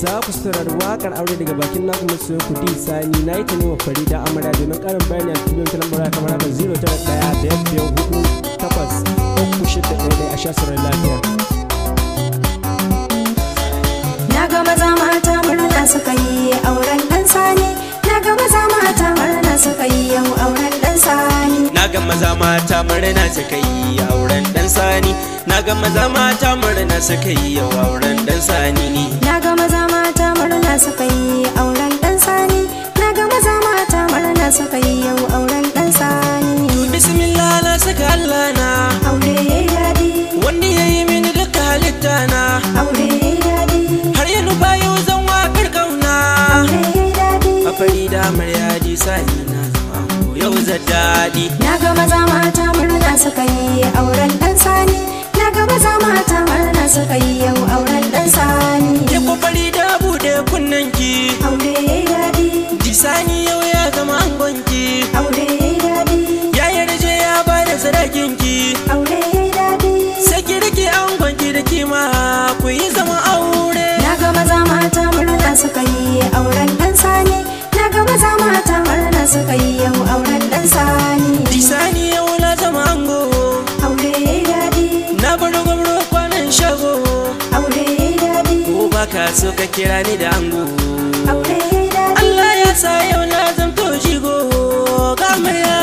za ku saurari waƙar aure daga bakin naku masu kudi sani na yi ta nema Farida Amarya domin ƙarin bayani a cikin ta lambar kamar haka 091-554-3611 a sha sauran lafiya. Na ga maza mata murna suka yi auren ɗan sani. Na ga maza mata murna suka yi yau auren ɗan sani. Na ga maza mata murna suka yi auren ɗan sani. Na ga maza mata murna suka yi yau auren ɗan sani ne. Na ga maza mata murna suka yi auren ɗan sani. Na ga maza mata murna suka yi yau auren ɗan sani. Bismillah na saka Allah na Aure daɗi, wanda ya yi mini duka halitta na. aure daɗi, Har yanzu bayo zan waƙar ƙauna. aure daɗi. A Farida Amarya ji sani na zama yau zan daɗi. Na ga maza mata murna suka yi auren ɗan sani. Na ga maza mata murna suka yi yau auren ɗan sani. Ke ko Farida buɗe kunnenki. Aure daɗi, Ji sani yau ya zama angonki. aure daɗi, Ya yarje ya bada sadakinki. aure daɗi. Saki rike angonki da kima ku yi zama aure. Na ga maza mata murna suka yi auren ɗan sani. Na ga maza mata murna suka yi yau auren ɗan sani. Ji sani yau na zama ango. Aure daɗi, Na bar gwamro kwanan shago. aure daɗi, Ko baka so ka kira ni da ango. aure daɗi. Allah ya sa yau na zamto shigo ga amarya.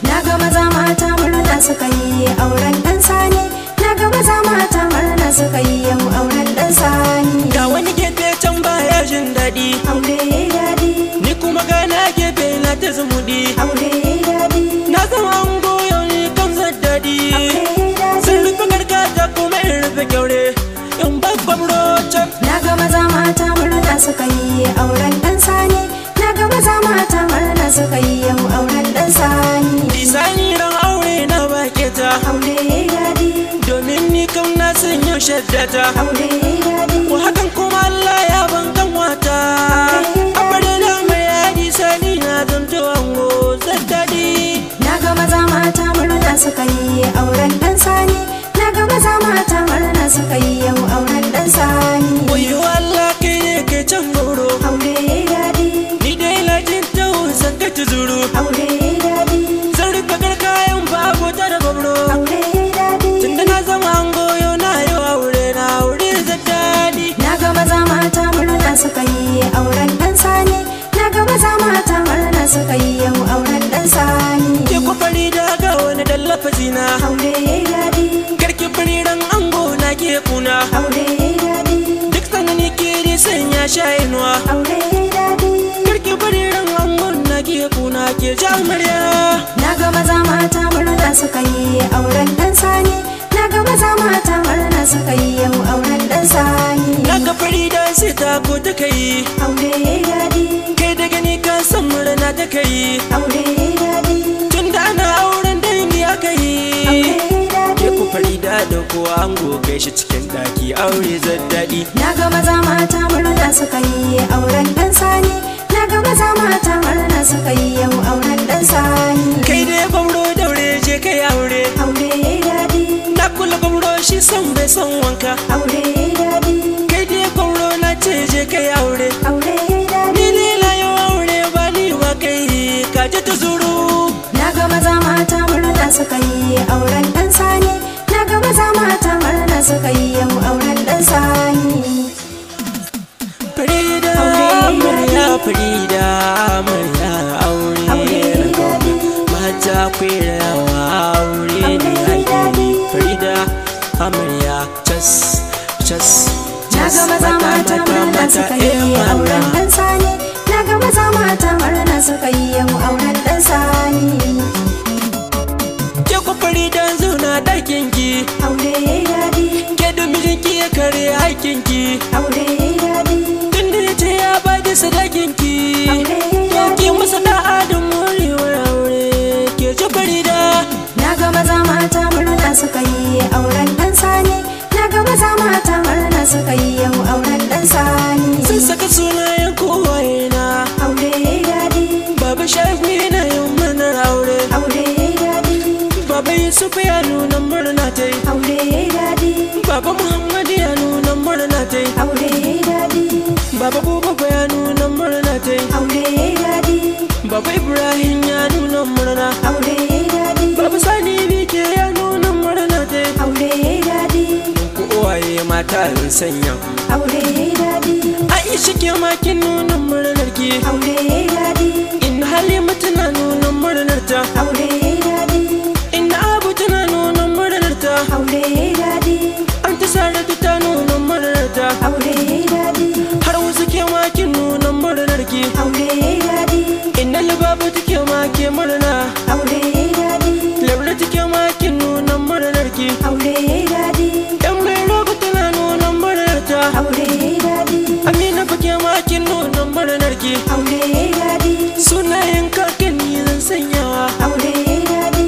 Na ga maza mata murna suka yi auren ɗan sani. Na ga maza mata murna suka yi yau auren ɗan sani. Ga wani gefe can baya jin daɗi. Aure daɗi, Ni kuma gana gefe na ta zumuɗi. aure daɗi, Na zama ango yau ni kan zan daɗi. aure Sun daɗi. rufe gargajiya kuma in rufe kyaure. In ba gwamro can. Na ga maza mata murna suka yi auren ɗan sani. Na ga maza mata murna suka yi yau auren ɗan sani. Disani ran aure na bake ta. Aure daɗi, Domin ni kam na san yau shaddata. aure daɗi, Ko hakan kuma Allah ya ban kan wata. Abada da mai yadi sani na zanto ango zan daɗi. na ga maza mata murna suka yi auren ɗan sani. Na ga maza mata murna suka yi yau auren ɗan sani. Wayo Allah kai ne kai can goro. Aure daɗi, Ni dai lajin tawo san kai tuzuru. aure daɗi, Zan rufe garkayan babu ta da gwamro. aure daɗi. Tunda na zama ango yau na yi aure na aure zan daɗi. Na ga maza mata murna suka yi auren ɗan sani. Na ga maza mata murna suka yi yau auren ɗan sani. Ke ku Farida ga wani dan lafazina. Aure daɗi, Karki fariran ango na ke kuna. aure daɗi, Duk sanani ke da sanya shayinuwa. aure daɗi. Karki fariran ango na ke kuna ke jamarya. Na ga maza mata murna suka yi auren ɗan sani. Na ga maza mata murna suka yi yau auren ɗan sani. Na ga Farida sai ta ko ta kai. Aure daɗi, Kai da gani ka san murna ta kai. aure daɗi, Tunda ana auren dangi aka yi. aure Ke ku daɗi. Farida da kuwa ango gaishe cikin daki aure zan daɗi. Na ga maza mata murna suka yi auren ɗan sani. Na ga maza mata murna suka yi yau auren ɗan sani. Kai dai gwamro daure je kai aure. Aure daɗi, Na kula gwamro shi san bai san wanka. aure daɗi, Kai dai gwamro na ce je kai aure. aure daɗi. Ni lela yau aure ba ni wa kai ka je ta zuru. Na ga maza mata murna suka yi auren ɗan sani. Na ga maza mata murna suka yi yau auren ɗan sani. Farida Aure amarya daɗi. Farida amarya aure Aure na daɗi. mata kwerawa aure ne Aure ake daɗi. Farida amarya cas cas Na ga maza mata murna suka yi auren ɗan sani. Na ga maza mata murna suka yi yau auren ɗan sani. Ke ku Farida zauna ɗakin ki. Aure daɗi, Ke da mijinki ya kare aikin ki. aure daɗi, Tunda ya ce ya bada sadakin ki. aure Yau ki daɗi. masa da'a da morewar aure ke ce Farida. Na ga maza mata murna suka yi auren ɗan sani. Na ga maza mata murna suka yi yau auren ɗan sani. Sun saka sunayen kowaye na. Aure daɗi, Baba Shafi na yin murnar aure. aure daɗi, Baba Yusuf ya nuna murna ta yi. aure daɗi, Baba Muhammad ya nuna murna ta yi. aure daɗi, Baba Buba ya nuna murna ta yi aure daɗi. Baba Ibrahim ya nuna murna Aure daɗi. Baba Sani Bike ya nuna murna ta yi Aure daɗi. ku uwaye mata in sanya Aure daɗi. Aisha ke makin nuna murnar ki Aure daɗi. in Halima tana nuna murnar ta Aure daɗi. in Abu tana nuna murnar ta Aure daɗi. an ta Saratu ta nuna murnar ta Aure daɗi. har wasu ke makin nuna murnar ki Aure daɗi. in Libabu take make murna Aure daɗi. Laura take makin nuna murnar ki Aure daɗi. yan mai rogo tana nuna murnar ta Aure daɗi. Amina fake makin nuna murnar ki Aure daɗi. sunayen kakanni zan sanyawa Aure daɗi.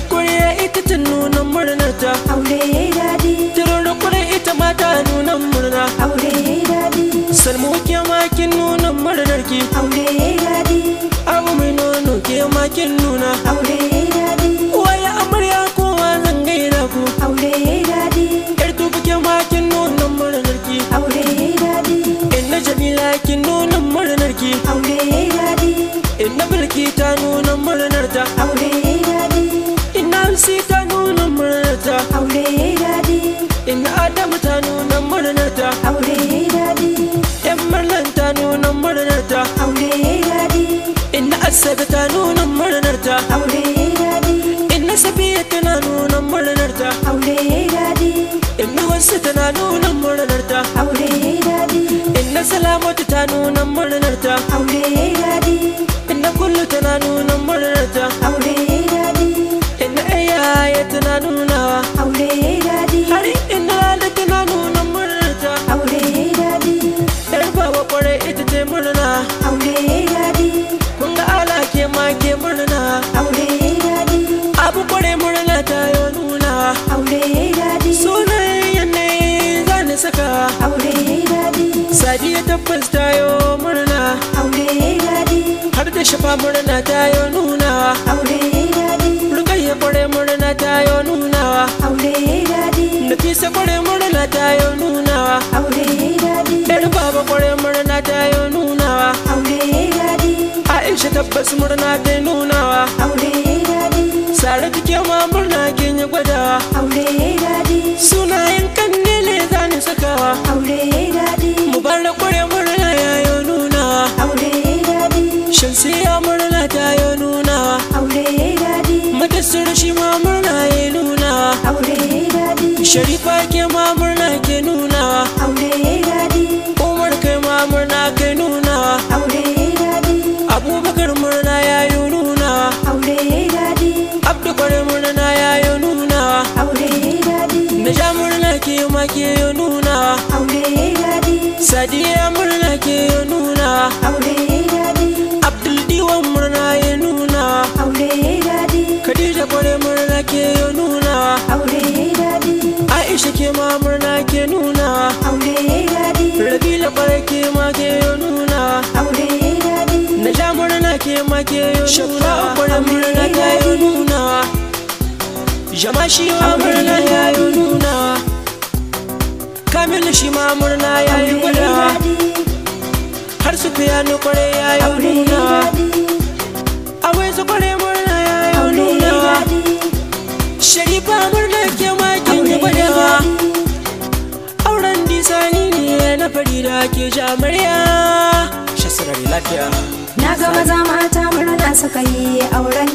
Kuriya ita ta nuna murnar ta Aure daɗi. Tiroro kurai ita ma ta nuna murna Aure daɗi. Salmu ke makin nuna murnar ki Aure daɗi. Abu mai nono ke makin nuna Aure daɗi. Waye amarya kowa zan gaida ku Aure daɗi. Yar tuba ke makin nuna murnar ki Aure daɗi. Inna Jamila kin nuna murnar ki Aure daɗi. Inna Bilki ta nuna murnar ta Aure daɗi. Inna Hamsi ta nuna murnar ta Aure daɗi. Inna Adamu ta nuna murnar ta Aure daɗi. Yan Marlan ta nuna murnar ta Aure daɗi. Inna Asabe ta nuna murnar ta Aure daɗi. Inna Safiya tana nuna murnar ta Aure daɗi. Inna Hafsa tana nuna murnar ta Aure daɗi. Inna Salamatu ta nuna murnar ta Aure daɗi. Inna Kullu tana nuna murnar ta Aure daɗi. Inna Ayaya tana nunawa Aure daɗi. har inna Lala tana nuna murnar ta Aure daɗi. Yar baba kwarai ita ta murna Aure daɗi. kun ga ala ke ma ke murna Aure daɗi. abu kwarai murna ta yo nuna Aure daɗi. sunayen yanayi za ni saka Aure daɗi. Sadiya tabbas ta yo murna Aure daɗi. har da Shafa murna ta yo nuna Aure daɗi. Rukayya kwarai murna ta yo nuna Aure daɗi. Nafisa kwarai murna ta yo nuna Aure daɗi. Yar baba kwarai murna ta yo nuna Aure daɗi. Aisha tabbas murna ta nuna Aure daɗi. Saratu ke ma murna kin yi gwadawa Aure daɗi. sunayen kanne ne za ni sakawa Aure daɗi. Mubarak kwarai murna ya yo nuna Aure daɗi. Shamsiya murna ta yo nuna Aure daɗi. Madassir shi ma murna ya nuna Aure daɗi. Sharifa ke ma murna ke nuna Aure daɗi. Umar kai ma murna kai nuna Aure daɗi. Abubakar murna ya yi nuna Aure daɗi. Abdu kwarai murna ya yi nuna Aure daɗi. Naja murna ke ma ke yi nuna Aure daɗi. Sadiya murna ke yi nuna Aure daɗi. Abdul Diwan murna ya nuna Aure daɗi. Khadija kwarai murna ke yi nuna Aure daɗi. Aisha ke ma murna ke nuna Aure daɗi. Rabila kwarai ke ma ke yi nuna Aure daɗi. Naja murna ke ma ke yi nuna Shafa'u kwarai murna ta yi nuna Jama shi ma murna ya yi nuna Kamilu shi ma murna ya yi gwada har su fiyanu kwarai ya yi nuna Awai su kwarai murna ya yi nuna Sharifa murna ke ma kin yi gwada auren disani ne na Farida ke jamarya Shasarari lafiya Na ga maza mata murna suka yi auren